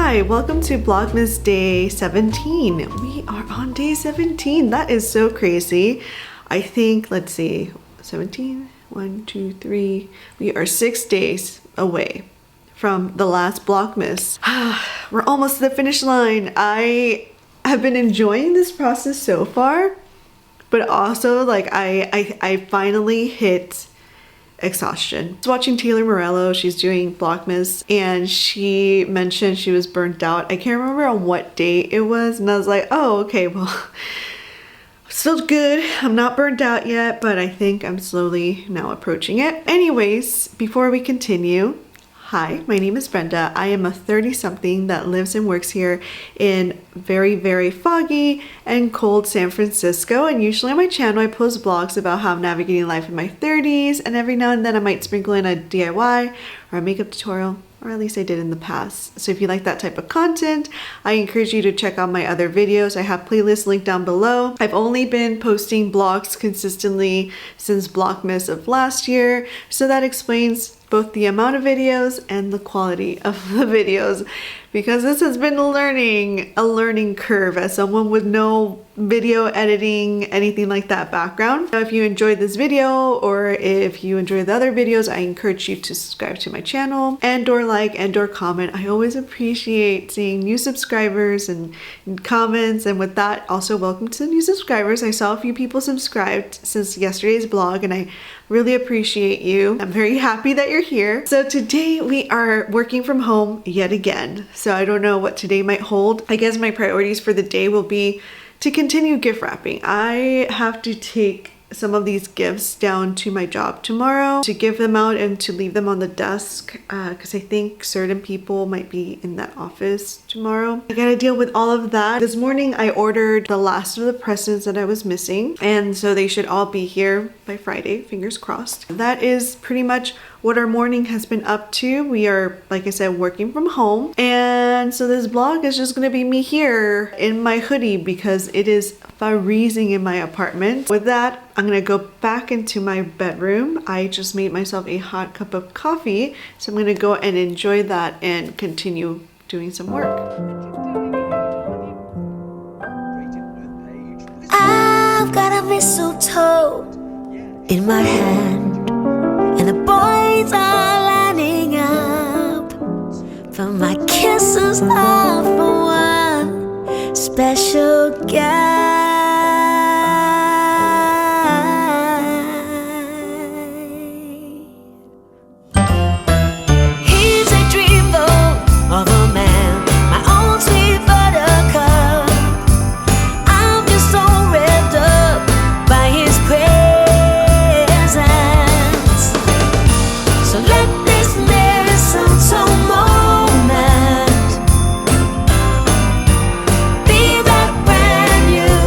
Hi, welcome to Vlogmas day 17. We are on day 17. That is so crazy. I think, let's see, 17? 1, 2, 3. We are 6 days away from the last Vlogmas. We're almost to the finish line. I have been enjoying this process so far, but also like I finally hit exhaustion. I was watching Taylor Morello, she's doing Vlogmas, and she mentioned she was burnt out. I can't remember on what day it was, and I was like, oh, okay, well, still good. I'm not burnt out yet, but I think I'm slowly now approaching it. Anyways, before we continue, hi, my name is Brenda. I am a 30-something that lives and works here in very, very foggy and cold San Francisco. And usually on my channel, I post vlogs about how I'm navigating life in my 30s. And every now and then I might sprinkle in a DIY or a makeup tutorial, or at least I did in the past. So if you like that type of content, I encourage you to check out my other videos. I have playlists linked down below. I've only been posting vlogs consistently since Vlogmas of last year. So that explains both the amount of videos and the quality of the videos, because this has been a learning curve as someone with no video editing, anything like that background. Now, if you enjoyed this video or if you enjoy the other videos, I encourage you to subscribe to my channel and or like and or comment. I always appreciate seeing new subscribers and comments, and with that, also welcome to the new subscribers. I saw a few people subscribed since yesterday's vlog, and I really appreciate you. I'm very happy that you're here. So today we are working from home yet again. So I don't know what today might hold. I guess my priorities for the day will be to continue gift wrapping. I have to take some of these gifts down to my job tomorrow to give them out and to leave them on the desk because I think certain people might be in that office tomorrow. I gotta deal with all of that. This morning I ordered the last of the presents that I was missing, and so they should all be here by Friday, fingers crossed. That is pretty much what our morning has been up to. We are, like I said, working from home, and so this vlog is just gonna be me here in my hoodie because it is freezing in my apartment. With that, I'm gonna go back into my bedroom. I just made myself a hot cup of coffee, so I'm gonna go and enjoy that and continue doing some work. I've got a mistletoe in my hand, and the boys are lining up for my kisses all for one special guy. He's a dreamboat of a man, my own sweet buttercup. I'm just so revved up by his presence. So let this mistletoe moment be that brand new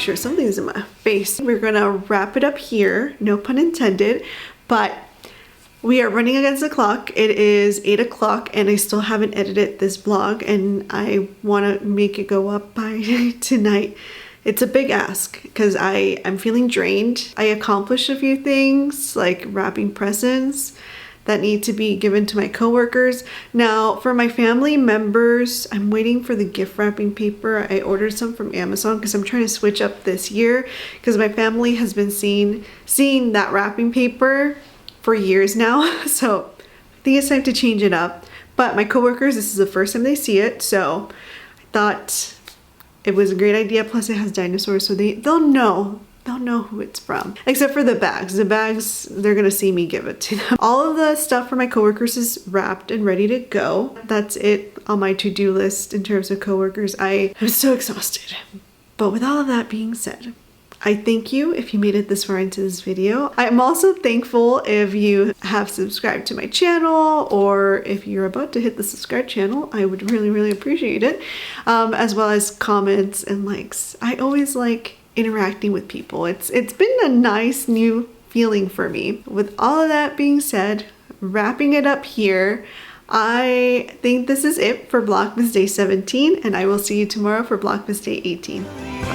sure something's in my face. We're gonna wrap it up here, no pun intended, but we are running against the clock. It is 8 o'clock and I still haven't edited this vlog, and I want to make it go up by tonight. It's a big ask because I'm feeling drained. I accomplished a few things like wrapping presents that need to be given to my coworkers. Now for my family members, I'm waiting for the gift wrapping paper. I ordered some from Amazon because I'm trying to switch up this year because my family has been seeing that wrapping paper for years now. So I think it's time to change it up. But my coworkers, this is the first time they see it, so I thought it was a great idea. Plus it has dinosaurs, so they'll know who it's from. Except for the bags. The bags, they're gonna see me give it to them. All of the stuff for my coworkers is wrapped and ready to go. That's it on my to-do list in terms of coworkers. I'm so exhausted. But with all of that being said, I thank you if you made it this far into this video. I'm also thankful if you have subscribed to my channel, or if you're about to hit the subscribe channel. I would really appreciate it. As well as comments and likes. I always like interacting with people. It's been a nice new feeling for me. With all of that being said, wrapping it up here, I think this is it for Vlogmas Day 17, and I will see you tomorrow for Vlogmas Day 18.